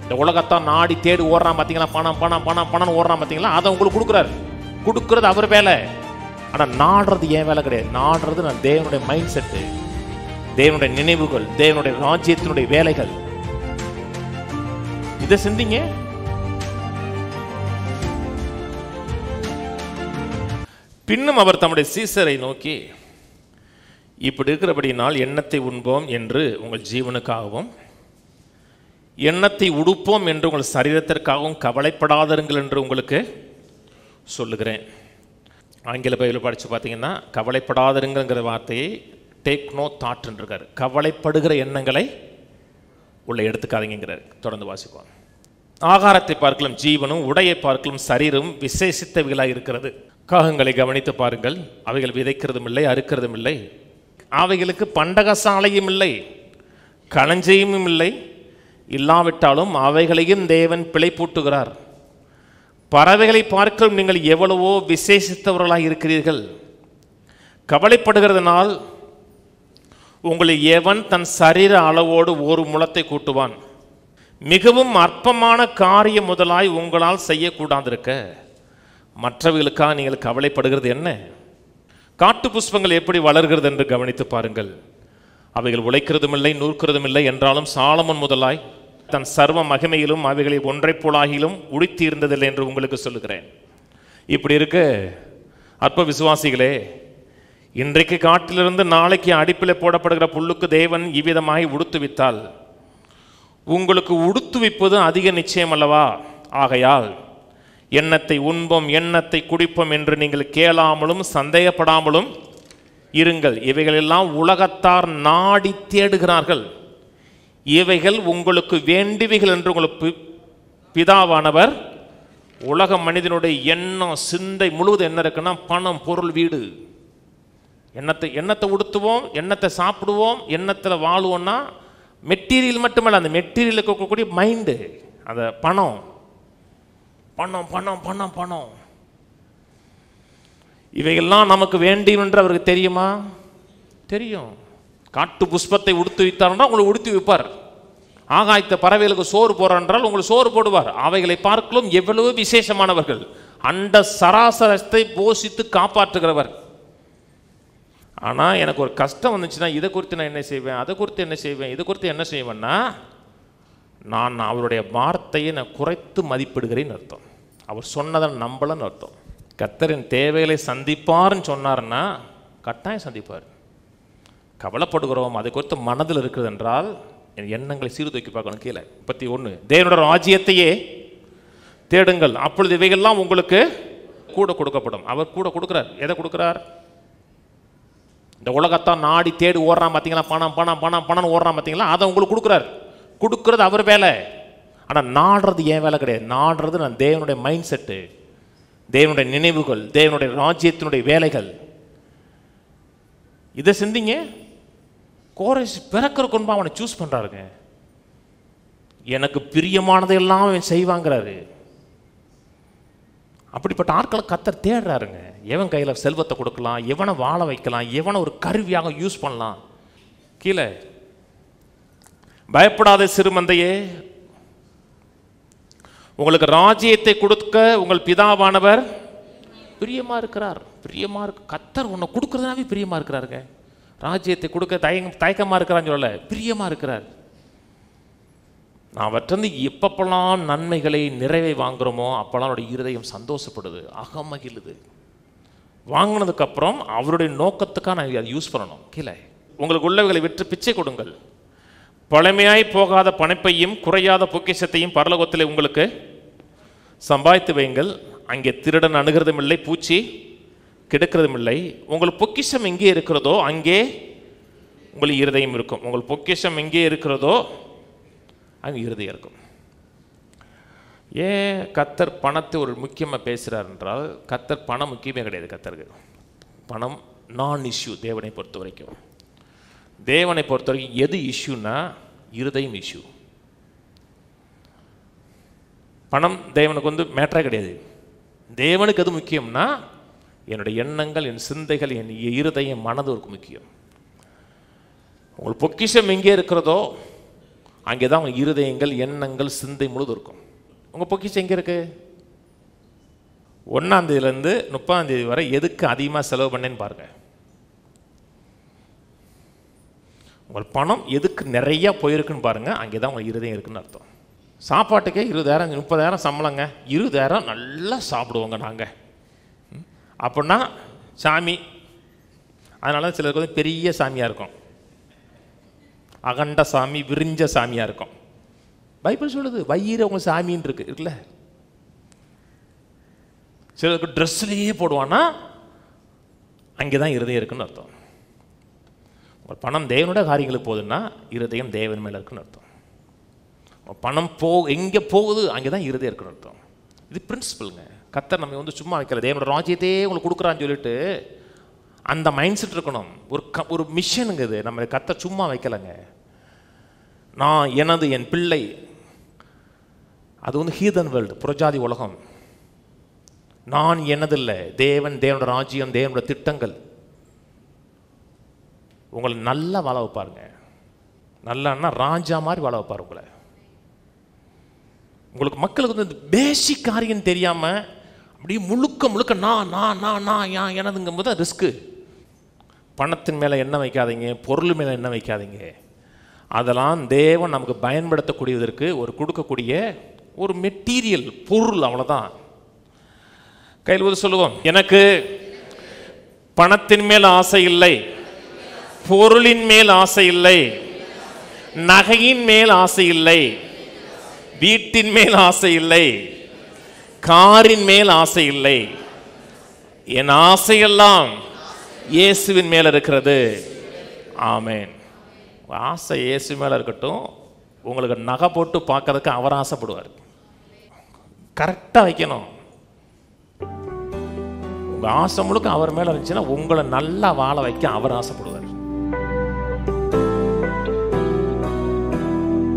இந்த உலகத்தான் நாடி தேடி ஓடுறான் பார்த்தீங்களா, பணம் பணம் பணம் பணம் ஓடுறான் பார்த்தீங்களா, அதை உங்களுக்கு கொடுக்குறாரு. கொடுக்கறது அவர் வேலை. ஆனால் நாடுறது என் வேலை கிடையாது. நாடுறது நான் தேவனுடைய மைண்ட் செட்டு, தேவனுடைய நினைவுகள், தேவனுடைய ராஜ்யத்தினுடைய வேலைகள். இதை சிந்திங்க. பின்னும் அவர் தம்முடைய சீசரை நோக்கி, இப்படி இருக்கிறபடினால் எண்ணத்தை உண்போம் என்று உங்கள் ஜீவனுக்காகவும் எண்ணத்தை உடுப்போம் என்று உங்கள் சரீரத்திற்காகவும் கவலைப்படாதருங்கள் என்று உங்களுக்கு சொல்லுகிறேன். ஆங்கில பைபிள் படித்து பார்த்தீங்கன்னா கவலைப்படாதருங்கிற வார்த்தையை டேக் நோ தாட் இருக்கார். கவலைப்படுகிற எண்ணங்களை உள்ள எடுத்துக்காதீங்கிறார். தொடர்ந்து வாசிப்போம். ஆகாரத்தை பார்க்கலாம் ஜீவனும், உடையை பார்க்கலாம் சரீரம் விசேஷித்தவைகளாக இருக்கிறது. காகங்களை கவனித்து பாருங்கள், அவைகள் விதைக்கிறதும் இல்லை, அறுக்கிறதும் இல்லை, அவைகளுக்கு பண்டகசாலையும் இல்லை, களஞ்சியமும் இல்லை. இல்லாவிட்டாலும் அவைகளையும் தேவன் பிழைப்பூட்டுகிறார். பறவைகளை பார்க்க நீங்கள் எவ்வளவோ விசேஷித்தவர்களாக இருக்கிறீர்கள். கவலைப்படுகிறதுனால் உங்களை எவன் தன் சரீர அளவோடு ஒரு முழத்தை கூட்டுவான்? மிகவும் அற்பமான காரியம் முதலாய் உங்களால் செய்யக்கூடாதிருக்க மற்றவர்களுக்காக நீங்கள் கவலைப்படுகிறது என்ன? காட்டு புஷ்பங்கள் எப்படி வளர்கிறது என்று கவனித்து பாருங்கள். அவைகள் உழைக்கிறதும் இல்லை, நூற்கிறதும் இல்லை. என்றாலும் சாலமோன் முதலாய் தன் சர்வ மகிமையிலும் அவைகளை ஒன்றை போலாகிலும் உடுத்தி இருந்ததில்லை என்று உங்களுக்கு சொல்லுகிறேன். இப்படி இருக்க அற்ப விசுவாசிகளே, இன்றைக்கு காட்டிலிருந்து நாளைக்கு அடுப்பில் போடப்படுகிற புல்லுக்கு தேவன் இவ்விதமாய் உடுத்துவித்தால் உங்களுக்கு உடுத்துவிப்பது அதிக நிச்சயம் அல்லவா? ஆகையால் எண்ணத்தை உண்போம் எண்ணத்தை குடிப்போம் என்று நீங்கள் கேளாமலும் சந்தேகப்படாமலும் இருங்கள். இவைகளெல்லாம் உலகத்தார் நாடி தேடுகிறார்கள். இவைகள் உங்களுக்கு வேண்டியவைகள் என்று உங்களுக்கு பிதாவானவர் உலக மனிதனுடைய எண்ணம் சிந்தை முழுவதும் என்ன இருக்குன்னா பணம், பொருள், வீடு. எண்ணத்தை உடுத்துவோம், எண்ணத்தை சாப்பிடுவோம், எண்ணத்தில் வாழுவோம்னா மெட்டீரியல் மட்டுமல்ல, அந்த மெட்டீரியலுக்கு இருக்கக்கூடிய மைண்டு, அந்த பணம் பணம் பணம் பணம் பணம். இவையெல்லாம் நமக்கு வேண்டும் என்று அவருக்கு தெரியுமா? தெரியும். காட்டு புஷ்பத்தை உடுத்து வைத்தார்னா உங்களை உடுத்தி வைப்பார். ஆகாயத்த பறவைகளுக்கு சோறு போறால் உங்களுக்கு சோறு போடுவார். அவைகளை பார்க்கலும் எவ்வளவு விசேஷமானவர்கள். அண்ட சராசரத்தை போஷித்து காப்பாற்றுகிறவர். ஆனால் எனக்கு ஒரு கஷ்டம் வந்துச்சுன்னா இதை குறித்து நான் என்ன செய்வேன், அதை குறித்து என்ன செய்வேன், இதை குறித்து என்ன செய்வேன்னா நான் அவருடைய வார்த்தையை நான் குறைத்து மதிப்பிடுகிறேன்னு அர்த்தம். அவர் சொன்னதை நம்பலன்னு அர்த்தம். கர்த்தரின் தேவைகளை சந்திப்பார்ன்னு சொன்னார்னா கட்டாயம் சந்திப்பார். கவலைப்படுகிறோம், அதை குறித்து மனதில் இருக்கிறது என்றால் என் எண்ணங்களை சீர்தூக்கி பார்க்கணும். கீழே 31 தேவனுடைய ராஜ்யத்தையே தேடுங்கள், அப்பொழுது இவைகள்லாம் உங்களுக்கு கூட கொடுக்கப்படும். அவர் கூட கொடுக்குறார். எதை கொடுக்குறார்? இந்த உலகத்தான் நாடி தேடி ஓடுறான் பார்த்தீங்களா, பணம் பணம் பணம் பணம் ஓடுறான் பார்த்தீங்களா, அதை உங்களுக்கு கொடுக்குறார். கொடுக்கறது அவர் வேலை. ஆனால் நாடுறது என் வேலை கிடையாது. நாடுறது நான் தேவனுடைய மைண்ட் செட்டு, தேவனுடைய நினைவுகள், தேவனுடைய ராஜ்யத்தினுடைய வேலைகள். இதை சிந்திங்க. கோரேஸ் பிறக்கிற கொண்டு அவனை சூஸ் பண்ணுறாருங்க. எனக்கு பிரியமானதையெல்லாம் அவன் செய்வாங்கிறாரு. அப்படிப்பட்ட ஆட்களை கர்த்தர் தேடுறாருங்க. எவன் கையில் செல்வத்தை கொடுக்கலாம், எவனை வாழ வைக்கலாம், எவனை ஒரு கருவியாக யூஸ் பண்ணலாம். கீழே பயப்படாத சிறுமந்தையே, உங்களுக்கு ராஜ்யத்தை கொடுக்க உங்கள் பிதாவானவர் பிரியமா இருக்கிறார். பிரியமா இருக்கு. கர்த்தர் உன்னை கொடுக்கறதுனாவே பிரியமா இருக்கிறாருங்க. ராஜ்யத்தை கொடுக்க தயக்கமா இருக்கிறான்னு சொல்லல, பிரியமா இருக்கிறார். நான் அவற்றிருந்து எப்பப்பெல்லாம் நன்மைகளை நிறைவை வாங்குறோமோ அப்பெல்லாம் அவருடைய இருதயம் சந்தோஷப்படுது, அகமகிழுது. வாங்கினதுக்கப்புறம் அவருடைய நோக்கத்துக்காக நான் அதை யூஸ் பண்ணணும். கீழே உங்களுக்கு உள்ளவைகளை விற்று பிச்சை கொடுங்கள், பழமையாய் போகாத பணப்பையும் குறையாத பொக்கிஷத்தையும் பரலோகத்தில் உங்களுக்கு சம்பாதித்து வையுங்கள். அங்கே திருடன் அணுகிறதும் இல்லை, பூச்சி கெடுக்கிறதும் இல்லை. உங்கள் பொக்கிஷம் எங்கே இருக்கிறதோ அங்கே உங்கள் இருதயம் இருக்கும். உங்கள் பொக்கிஷம் எங்கே இருக்கிறதோ அங்கே இருதயம் இருக்கும். ஏன் கர்த்தர் பணத்தை ஒரு முக்கியமாக பேசுகிறார் என்றால், கர்த்தர் பணம் முக்கியமே கிடையாது. கர்த்தருக்கு பணம் நான் இஷ்யூ. தேவனை பொறுத்த வரைக்கும், தேவனை பொறுத்த வரைக்கும் எது இஷ்யூன்னா இருதயம் இஷ்யூ. பணம் தேவனுக்கு மேட்டரே கிடையாது. தேவனுக்கு எது முக்கியம்னா என்னுடைய எண்ணங்கள், என் சிந்தைகள், என் இருதயம், மனது ஒரு முக்கியம். உங்கள் பொக்கிஷம் எங்கே இருக்கிறதோ அங்கே தான் உங்கள் இருதயங்கள், எண்ணங்கள், சிந்தை முழுதும் இருக்கும். உங்கள் பொக்கிஷம் எங்கே இருக்கு? 1ஆம் தேதியிலேருந்து 30ஆம் தேதி வரை எதுக்கு அதிகமாக செலவு பண்ணேன்னு பாருங்கள். உங்கள் பணம் எதுக்கு நிறையா போயிருக்குன்னு பாருங்கள். அங்கே தான் உங்கள் இருதயம் இருக்குன்னு அர்த்தம். சாப்பாட்டுக்கே 20,000 30,000 சம்பளங்க, 20,000 நல்லா சாப்பிடுவோங்க நாங்கள் அப்படின்னா சாமி. அதனால சிலருக்கு வந்து பெரிய சாமியாக இருக்கும், அகண்ட சாமி, விரிஞ்ச சாமியாக இருக்கும். பைபிள் சொல்லுது வயிறு உங்க சாமின்னு இருக்குல்ல. சிலருக்கு ட்ரெஸ்லேயே போடுவான்னா அங்கே தான் இருதயம் இருக்குன்னு அர்த்தம். உங்கள் பணம் தேவனோட காரியங்களுக்கு போகுதுன்னா இருதயம் தேவன் மேலே இருக்குன்னு அர்த்தம். பணம் எங்கே போகுது அங்கே தான் இருதயம் இருக்குன்னு அர்த்தம். இது பிரின்சிபலுங்க. கர்த்தர் நம்ம வந்து சும்மா வைக்கல. தேவனோட ராஜ்யத்தையே உங்களுக்கு கொடுக்குறான்னு சொல்லிட்டு அந்த மைண்ட் செட் இருக்கணும். ஒரு மிஷனுங்க இது. நம்ம கர்த்தர் சும்மா வைக்கலைங்க. நான் எனது, என் பிள்ளை, அது வந்து ஹீதன் வேர்ல்டு, புறஜாதி உலகம். நான் எனதில்லை, தேவன், தேவனோட ராஜ்யம், தேவனோட திட்டங்கள். உங்களை நல்லா வாழ வைப்பாருங்க. நல்லான்னா ராஜா மாதிரி வாழ வைப்பார் உங்களை. உங்களுக்கு மக்களுக்கு வந்து இந்த பேசிக் காரியம் தெரியாமல் அப்படியே முழுக்க முழுக்க நான் எனதுங்கும் போது ரிஸ்க்கு. பணத்தின் மேலே எண்ணெய் வைக்காதீங்க, பொருள் மேலே எண்ணெய் வைக்காதீங்க. அதெல்லாம் தேவன் நமக்கு பயன்படுத்தக்கூடியதற்கு ஒரு கொடுக்கக்கூடிய ஒரு மெட்டீரியல், பொருள், அவ்வளோதான். கையில் ஒரு சொல்லுவோம், எனக்கு பணத்தின் மேல் ஆசை இல்லை, பொருளின் மேல் ஆசை இல்லை, நகையின் மேல் ஆசை இல்லை, வீட்டின் மேல் ஆசை இல்லை, காரின் மேல் ஆசை இல்லை. என் ஆசையெல்லாம் இயேசுவின் மேல இருக்கிறது. ஆமென். ஆசை இயேசு மேல இருக்கட்டும். உங்களுக்கு நகை போட்டு பார்க்கறதுக்கு அவர் ஆசைப்படுவார். கரெக்டா வைக்கணும். உங்க ஆசை முழுக்க அவர் மேல இருந்துச்சுன்னா உங்களை நல்லா வாழ வைக்க அவர் ஆசைப்படுவார்.